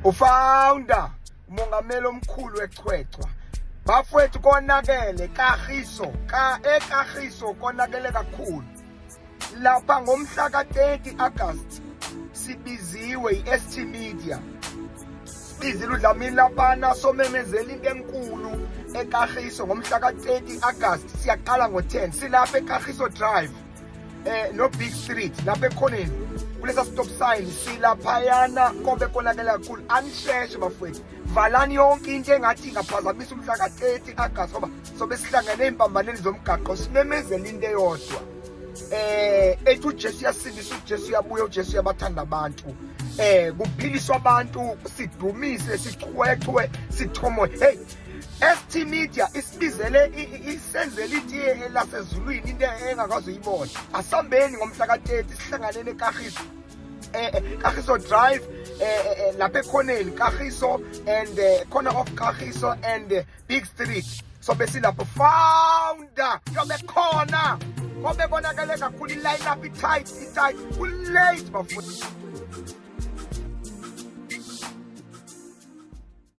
ufounder umongameli omkhulu wechwechwa bafowethu konakele Kagiso konakele kakhulu lapha ngomhla ka-30 August sibiziwe i-ST Media bizile uDlamini laphana somemezela into enkulu eKagiso ngomhla ka-30 August siyaqala ngo-10 silapha eKagiso Drive no Big Street lapha ekhoneni kulesa stop sign silaphayana kobe konakele kakhulu anisheshe bafowethu valani yonke into engathi ingaphazamisa umhla ka-30 August ngoba sobe sihlangene empambaneni zomgaqo simemezela into eyodwa ethi uJesu uyasindisa uJesu uyabuya uJesu uyabathanda abantu kuphiliswa abantu sidumise sichwechwe sithomoye hey ST Media isibizele isenzele itiye lasezulwini into engakazi uyibona asambeni ngomhla ka-30 sihlanganene eKagiso Kagiso Drive lapha ekhoneni Kagiso and corner of Kagiso and Big Street so besilapho founder yobe khona ngobe konakele kakhulu i-line up i-tight late bafowethu